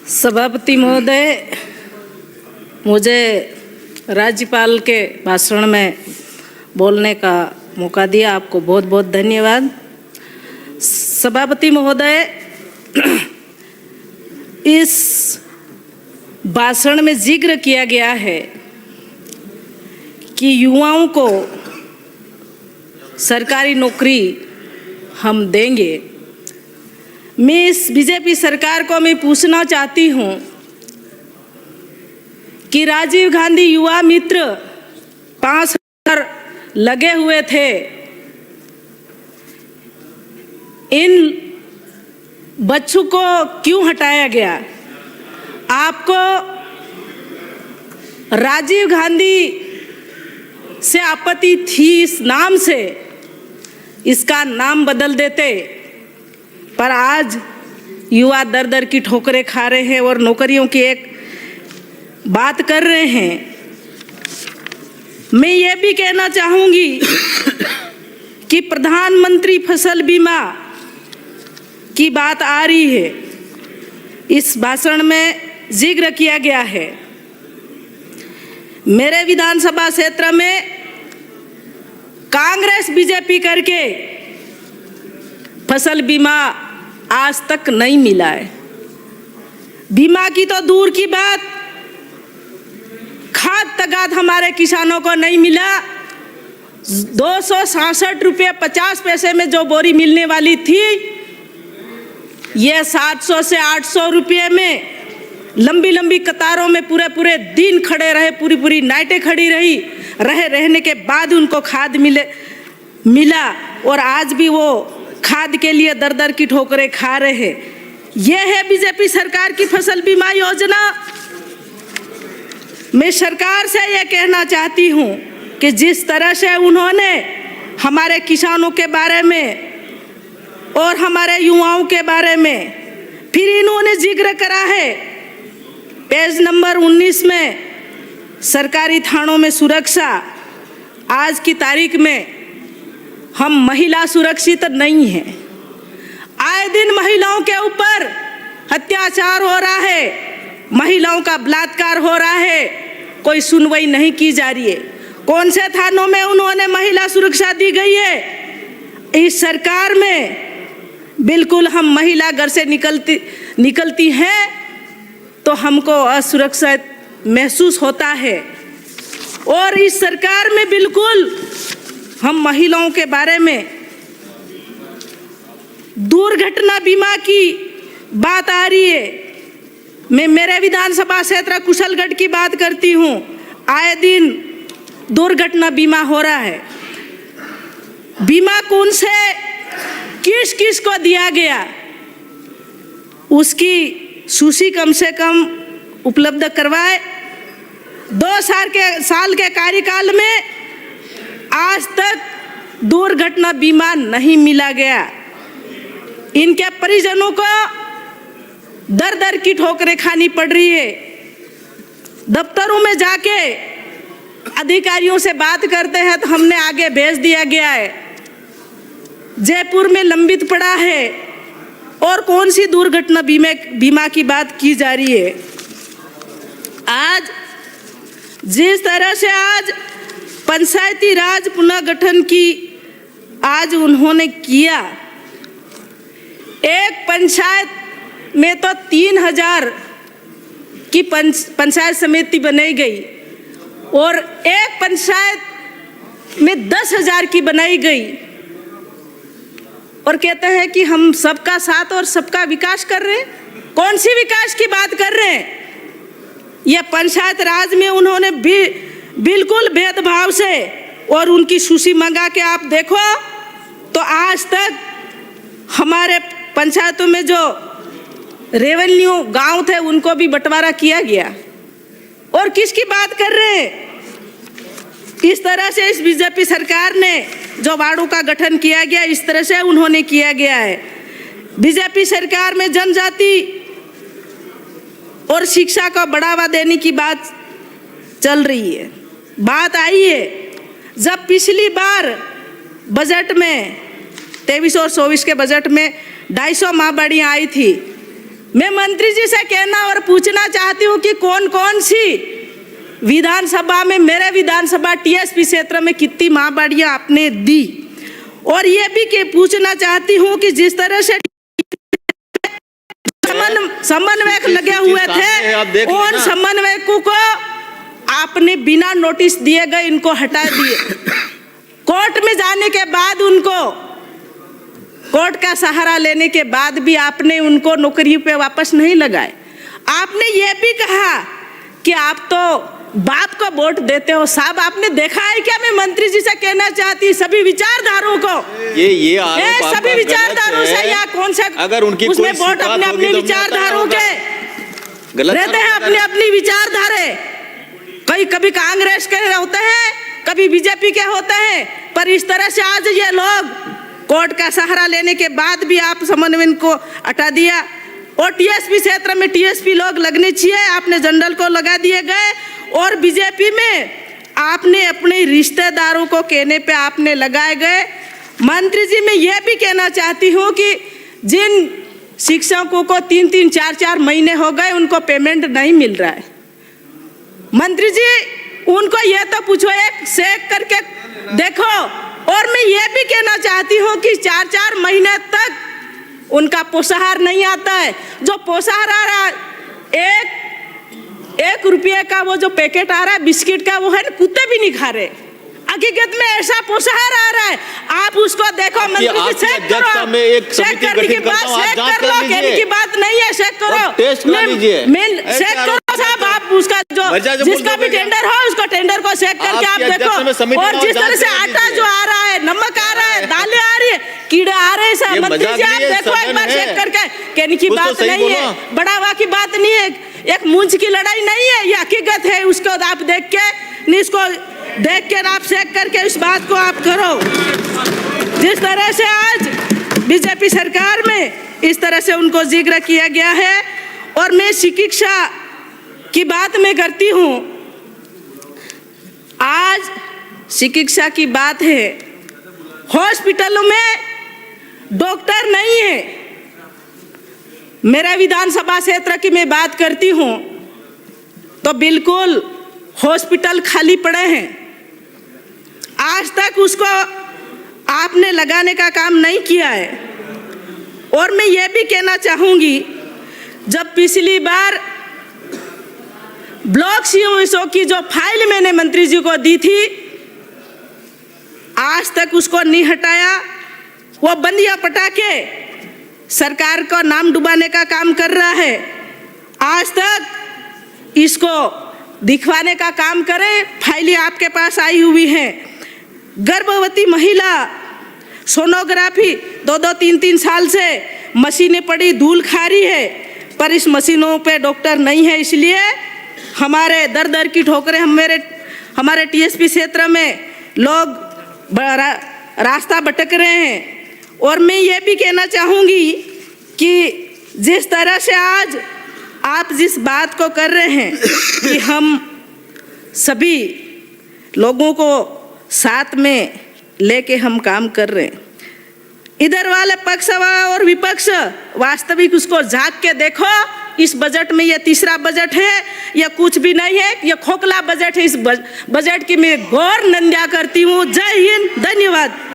सभापति महोदय, मुझे राज्यपाल के भाषण में बोलने का मौका दिया, आपको बहुत बहुत धन्यवाद। सभापति महोदय, इस भाषण में जिक्र किया गया है कि युवाओं को सरकारी नौकरी हम देंगे। मैं इस बीजेपी सरकार को मैं पूछना चाहती हूँ कि राजीव गांधी युवा मित्र 5,000 लगे हुए थे, इन बच्चों को क्यों हटाया गया? आपको राजीव गांधी से आपत्ति थी इस नाम से, इसका नाम बदल देते, पर आज युवा दर दर की ठोकरें खा रहे हैं और नौकरियों की एक बात कर रहे हैं। मैं ये भी कहना चाहूँगी कि प्रधानमंत्री फसल बीमा की बात आ रही है, इस भाषण में जिक्र किया गया है। मेरे विधानसभा क्षेत्र में कांग्रेस बीजेपी करके फसल बीमा आज तक नहीं मिला है। बीमा की तो दूर की बात, खाद तगाद हमारे किसानों को नहीं मिला। 266 रुपये 50 पैसे में जो बोरी मिलने वाली थी, ये 700 से 800 रुपये में लंबी लंबी कतारों में पूरे दिन खड़े रहे, पूरी नाइटें खड़ी रहने के बाद उनको खाद मिला और आज भी वो खाद के लिए दर दर की ठोकरें खा रहे हैं। यह है बीजेपी सरकार की फसल बीमा योजना। मैं सरकार से यह कहना चाहती हूँ कि जिस तरह से उन्होंने हमारे किसानों के बारे में और हमारे युवाओं के बारे में फिर इन्होंने जिक्र करा है, पेज नंबर 19 में सरकारी थानों में सुरक्षा। आज की तारीख में हम महिला सुरक्षित नहीं है। आए दिन महिलाओं के ऊपर अत्याचार हो रहा है, महिलाओं का बलात्कार हो रहा है, कोई सुनवाई नहीं की जा रही है। कौन से थानों में उन्होंने महिला सुरक्षा दी गई है? इस सरकार में बिल्कुल हम महिला घर से निकलती हैं तो हमको असुरक्षित महसूस होता है। और इस सरकार में बिल्कुल हम महिलाओं के बारे में दुर्घटना बीमा की बात आ रही है। मैं मेरे विधानसभा क्षेत्र कुशलगढ़ की बात करती हूँ, आए दिन दुर्घटना बीमा हो रहा है। बीमा कौन से किस किस को दिया गया, उसकी सूची कम से कम उपलब्ध करवाए। 2 साल के कार्यकाल में आज तक दुर्घटना बीमा नहीं मिला गया। इनके परिजनों को दर दर की ठोकरें खानी पड़ रही है। दफ्तरों में जाके अधिकारियों से बात करते हैं तो हमने आगे भेज दिया गया है, जयपुर में लंबित पड़ा है, और कौन सी दुर्घटना बीमा की बात की जा रही है। आज जिस तरह से आज पंचायती राज पुनर्गठन की आज उन्होंने किया, एक पंचायत में तो 3,000 की पंचायत समिति बनाई गई और एक पंचायत में 10,000 की बनाई गई, और कहते हैं कि हम सबका साथ और सबका विकास कर रहे हैं। कौन सी विकास की बात कर रहे हैं? यह पंचायत राज में उन्होंने बिल्कुल भेदभाव से, और उनकी सूची मंगा के आप देखो तो आज तक हमारे पंचायतों में जो रेवेन्यू गांव थे उनको भी बंटवारा किया गया। और किसकी बात कर रहे हैं? इस तरह से इस बीजेपी सरकार ने जो वार्डों का गठन किया गया, इस तरह से उन्होंने किया गया है। बीजेपी सरकार में जनजाति और शिक्षा को बढ़ावा देने की बात चल रही है। बात आई है जब पिछली बार बजट में 23 और 24 के बजट में 250 माहबाड़ियाँ आई थी, मैं मंत्री जी से कहना और पूछना चाहती हूँ कि कौन कौन सी विधानसभा में, मेरे विधानसभा टीएसपी क्षेत्र में कितनी महाबाड़ियाँ आपने दी, और ये भी पूछना चाहती हूँ कि जिस तरह से समन्वयक लगे हुए थे, उन समन्वयकों को आपने बिना नोटिस दिए गए इनको हटा दिए। कोर्ट में जाने के बाद, उनको कोर्ट का सहारा लेने के बाद भी आपने उनको नौकरी पे वापस नहीं लगाए। आपने ये भी कहा कि आप तो बाप को वोट देते हो। साहब, आपने देखा है क्या? मैं मंत्री जी से कहना चाहती सभी विचारधारों को, ये सभी विचारधारों से, या कौन सा अगर उनकी उसमें वोट अपने अपनी विचारधारों के रहते हैं, अपनी अपनी विचारधारे। कभी कांग्रेस के होते हैं, कभी बीजेपी के होते हैं, पर इस तरह से आज ये लोग कोर्ट का सहारा लेने के बाद भी आप समन्वय को हटा दिया। और टीएसपी क्षेत्र में टीएसपी लोग लगने चाहिए, आपने जनरल को लगा दिए गए। और बीजेपी में आपने अपने रिश्तेदारों को कहने पे आपने लगाए गए। मंत्री जी, मैं ये भी कहना चाहती हूँ कि जिन शिक्षकों को 3-3, 4-4 महीने हो गए उनको पेमेंट नहीं मिल रहा है, मंत्री जी उनको ये तो पूछो, एक चेक करके देखो। और मैं ये भी कहना चाहती हूँ कि 4-4 महीने तक उनका पोषाहार नहीं आता है। जो पोषाहार आ रहा है, एक रुपये का वो जो पैकेट आ रहा है बिस्किट का, वो है ना, कुत्ते भी नहीं खा रहे। हकीकत में ऐसा पोषाहार आ रहा है, आप उसको देखो मंत्री जी, चेक करो। चेक करने की बात चेक कर लो, कहने की बात नहीं है, चेक करो, चेक करो साहब। आप उसका जो जिसका भी टेंडर हो उसको टेंडर को चेक करके आप देखो। और जिस तरह से आटा जो आ रहा है, नमक आ रहा है, दालें आ रही है, कीड़े आ रहे हैं साहब, मंत्री जी आप देखो एक बार चेक करके। कहने की बात नहीं है, बढ़ावा की बात नहीं है, एक मूंछ की लड़ाई नहीं है, ये हकीकत है। उसको आप देख के, इसको देख के आप चेक करके इस बात को आप करो। जिस तरह से आज बीजेपी सरकार में इस तरह से उनको जिक्र किया गया है। और मैं शिक्षा की बात मैं करती हूँ, आज शिक्षा की बात है, हॉस्पिटलों में डॉक्टर नहीं है। मेरा विधानसभा क्षेत्र की मैं बात करती हूँ तो बिल्कुल हॉस्पिटल खाली पड़े हैं। आज तक उसको आपने लगाने का काम नहीं किया है। और मैं ये भी कहना चाहूँगी, जब पिछली बार ब्लॉक सीओ की जो फाइल मैंने मंत्री जी को दी थी, आज तक उसको नहीं हटाया। वो बंदिया पटाके सरकार को नाम डुबाने का काम कर रहा है। आज तक इसको दिखवाने का काम करें। फाइलें आपके पास आई हुई हैं। गर्भवती महिला सोनोग्राफी 2-2, 3-3 साल से मशीनें पड़ी धूल खा रही है, पर इस मशीनों पे डॉक्टर नहीं है। इसलिए हमारे दर दर की ठोकरें हमारे टीएसपी क्षेत्र में लोग रास्ता भटक रहे हैं। और मैं ये भी कहना चाहूँगी कि जिस तरह से आज आप जिस बात को कर रहे हैं कि हम सभी लोगों को साथ में लेके हम काम कर रहे हैं, इधर वाले पक्ष और विपक्ष वास्तविक उसको झांक के देखो। इस बजट में ये तीसरा बजट है, यह कुछ भी नहीं है, यह खोखला बजट है। इस बजट की मैं घोर निंदा करती हूँ। जय हिंद, धन्यवाद।